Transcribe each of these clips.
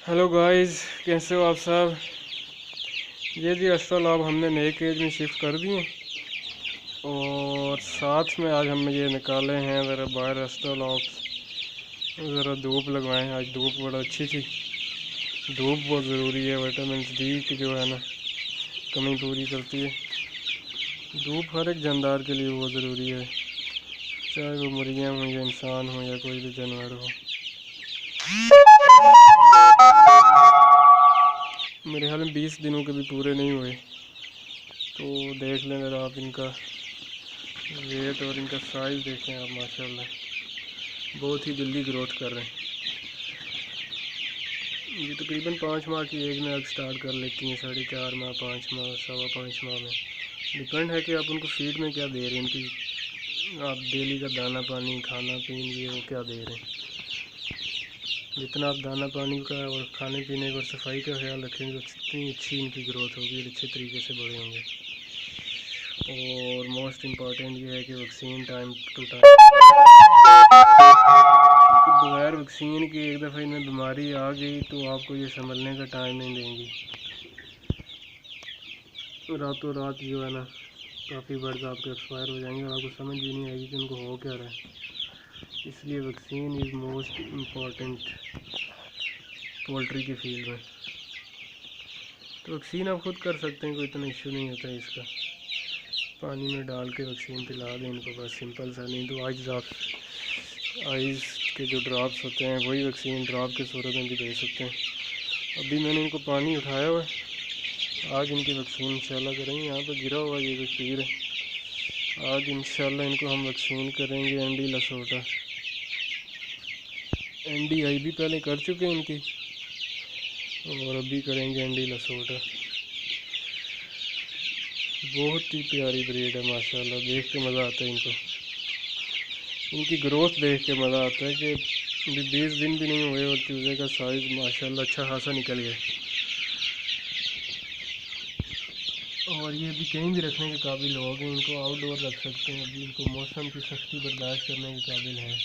Hello guys, कैसे हो आप सब। ये जी एस्ट्रोलॉब हमने नए केज में शिफ्ट कर दिए और साथ में आज हम ये निकाले हैं ज़रा बाहर एस्ट्रोलॉब, ज़रा धूप लगवाएं। आज धूप बड़ा अच्छी थी। धूप बहुत ज़रूरी है, विटामिन डी की जो है ना कमी पूरी करती है। धूप हर एक जानदार के लिए बहुत ज़रूरी है, चाहे वो मुर्गियाँ हों या इंसान हो या कोई भी जानवर हो। मेरे ख्याल में 20 दिनों के भी पूरे नहीं हुए, तो देख लें ज़रा आप इनका वेट और इनका साइज़ देखें आप। माशाल्लाह बहुत ही जल्दी ग्रोथ कर रहे हैं। ये तकरीबन 5 माह की एज में अब स्टार्ट कर लेती हैं, 4.5 माह, 5 माह, 5.25 माह में। डिपेंड है कि आप उनको फीड में क्या दे रहे हैं, इनकी आप डेली का दाना पानी, खाना पीना ये वो क्या दे रहे हैं। जितना आप दाना पानी का और खाने पीने का और सफाई का ख्याल रखेंगे उतनी अच्छी इनकी ग्रोथ होगी और अच्छे तरीके से बड़े होंगे। और मोस्ट इम्पॉर्टेंट ये है कि वैक्सीन टाइम टू टाइम, बगैर वैक्सीन की एक दफ़ा इनमें बीमारी आ गई तो आपको ये संभलने का टाइम नहीं देंगी। रातों रात जो है ना काफ़ी बर्ड्स आपके एक्सपायर हो जाएंगे और आपको समझ भी नहीं आएगी कि उनको हो क्या रहा है। इसलिए vaccine is most important poultry की फील्ड में। तो वैक्सीन आप खुद कर सकते हैं, कोई इतना इशू नहीं होता है इसका। पानी में डाल के वैक्सीन पिला दें इनको, बस सिंपल सा। नहीं तो आइज़ के जो ड्रॉप्स होते हैं वही वैक्सीन ड्रॉप के सूरत में भी दे सकते हैं। अभी मैंने इनको पानी उठाया हुआ है, आज इनकी वैक्सीन इंशाल्लाह करेंगे। यहाँ पर गिरा हुआ ये जो खीर है, आज इंशाल्लाह इनको हम वैक्सीन करेंगे एंडी लसोटा। NDI भी पहले कर चुके हैं इनकी और अभी करेंगे एंडी लसोटा। बहुत ही प्यारी ब्रीड है माशाल्लाह, देख के मज़ा आता है इनको। इनकी ग्रोथ देख के मज़ा आता है कि अभी 20 दिन भी नहीं हुए और चूज़े का साइज़ माशाल्लाह अच्छा खासा निकल गया। और ये अभी कहीं भी रखने के काबिल हो गए, इनको आउटडोर रख सकते हैं। अभी इनको मौसम की सख्ती बर्दाश्त करने के काबिल है।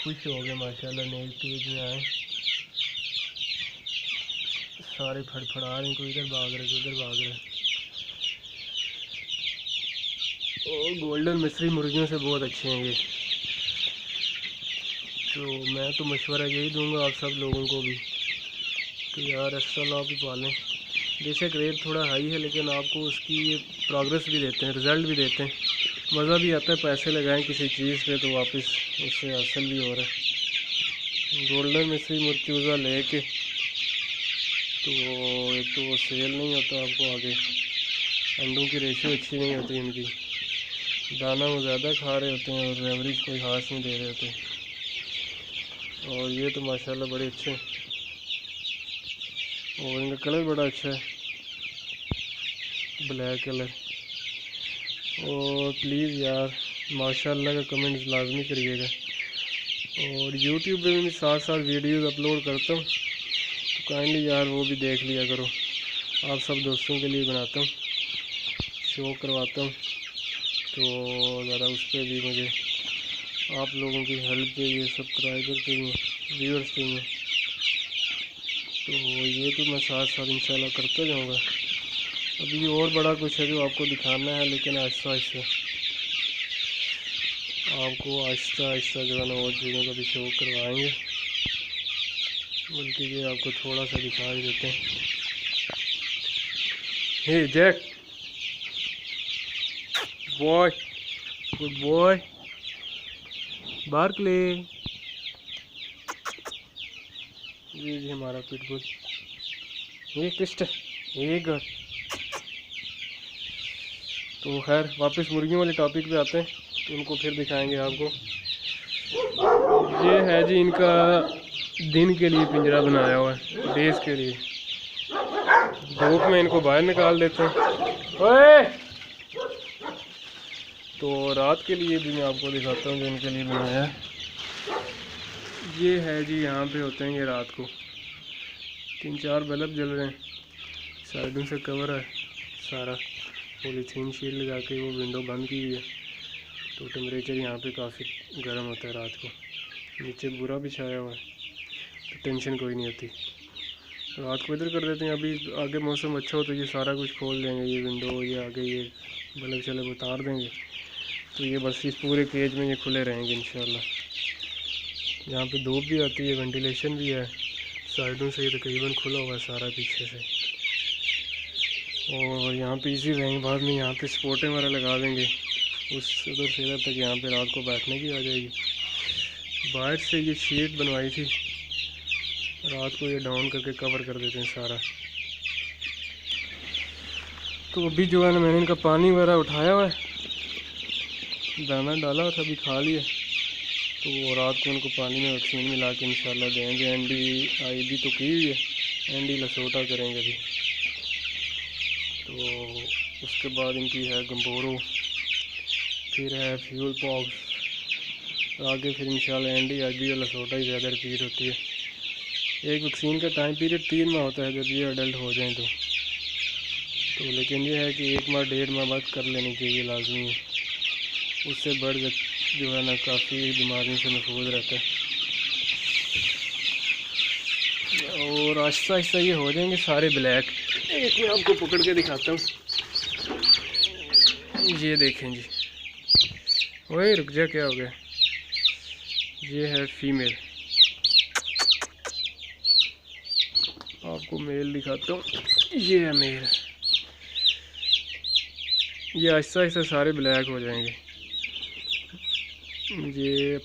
खुश हो गए माशाल्लाह, नए केज में आए, सारे फड़फड़ा रहे हैं, कोई इधर भाग रहे कोई उधर भाग रहे। और गोल्डन मिस्री मुर्गियों से बहुत अच्छे हैं ये। तो मैं तो मशवरा यही दूंगा आप सब लोगों को भी कि यार एस्ट्रोलॉब भी पालें। बेशक रेट थोड़ा हाई है लेकिन आपको उसकी ये प्रोग्रेस भी देते हैं, रिज़ल्ट भी देते हैं, मज़ा भी आता है। पैसे लगाएं किसी चीज़ पे तो वापस उससे हासिल भी हो रहा है। गोल्डन मिस्री मुर्चूज़ा लेके तो एक तो वो सेल नहीं होता आपको आगे, अंडों की रेशो अच्छी नहीं होती इनकी, दाना वो ज़्यादा खा रहे होते हैं और एवरेज कोई खास नहीं दे रहे होते। और ये तो माशाल्लाह बड़े अच्छे हैं और इनका कलर बड़ा अच्छा है, ब्लैक कलर। और प्लीज़ यार माशाल्लाह का कमेंट्स लाजमी करिएगा। और यूट्यूब पे भी साथ साथ वीडियोस अपलोड करता हूँ, तो काइंडली यार वो भी देख लिया करो। आप सब दोस्तों के लिए बनाता हूँ, शो करवाता हूँ, तो ज़रा उस पर भी मुझे आप लोगों की हेल्प चाहिए, सब्सक्राइबर चाहिए, व्यूअर्स चाहिए। तो ये तो मैं साथ साथ इंशाल्लाह करता जाऊँगा। अभी और बड़ा कुछ है जो आपको दिखाना है, लेकिन आहिस्ता आहिस्ता आपको आहिस्ता आहिस्ता जो है ना और चीज़ों का भी शो करवाएंगे। बल्कि ये आपको थोड़ा सा दिखा ही देते हैं। Hey Jack boy, good boy, Barkley. ये जी हमारा पिटबुल, ये क्रिस्टल, ये घर। तो खैर वापस मुर्गियों वाले टॉपिक पे आते हैं, तो उनको फिर दिखाएंगे आपको। ये है जी इनका दिन के लिए पिंजरा बनाया हुआ है, डेज के लिए। धूप में इनको बाहर निकाल देते हैं। ओए! तो रात के लिए भी मैं आपको दिखाता हूँ जो इनके लिए बनाया है। ये है जी, यहाँ पे होते हैं ये रात को 3-4 बल्ब जल रहे हैं, साइडों से कवर है सारा, पॉलीथीन शीट लगा के वो विंडो बंद की हुई है। तो टेम्परेचर यहाँ पे काफ़ी गर्म होता है रात को। नीचे बुरा भी छाया हुआ है तो टेंशन कोई नहीं होती। रात को इधर कर देते हैं। अभी आगे मौसम अच्छा हो तो ये सारा कुछ खोल देंगे, ये विंडो, ये आगे ये बल्ब शल्ब उतार देंगे तो ये बस इस पूरे केज में ये खुले रहेंगे इंशाल्लाह। यहाँ पे धूप भी आती है, वेंटिलेशन भी है, साइडों से ये तकरीबन खुला हुआ है सारा पीछे से। और यहाँ पे इजी रहेंगे, बाद में यहाँ पे सपोर्टें वगैरह लगा देंगे, उस उधर से इधर तक यहाँ पे रात को बैठने की आ जाएगी। बाहर से ये शीट बनवाई थी, रात को ये डाउन करके कवर कर देते हैं सारा। तो अभी जो है ना मैंने इनका पानी वगैरह उठाया हुआ है, दाना डाला था, अभी खा लिया। तो वो रात को उनको पानी में वैक्सीन मिला के इंशाल्लाह देंगे। NDI भी तो की हुई है, ND लसोटा करेंगे अभी। तो उसके बाद इनकी है गंबोरो, फिर है फ्यूल पॉक्स, आगे फिर इंशाल्लाह NDI और लसोटा ही ज़्यादा रिपीट होती है। एक वैक्सीन का टाइम पीरियड 3 माह होता है जब ये अडल्ट हो जाएं तो लेकिन ये है कि 1 माह 1.5 माह बाद कर लेनी चाहिए, लाजमी है। उससे बढ़ जो है ना काफ़ी बीमारियों से महफूज रहता है। और आहिस्ता आहिस्ता ये हो जाएंगे सारे ब्लैक। एक मैं आपको पकड़ के दिखाता हूँ, ये देखें जी। ओए रुक जा, क्या हो गया? ये है फीमेल, आपको मेल दिखाता हूँ, ये है मेल। ये आहिस्ता आहिस्ता सारे ब्लैक हो जाएंगे। ये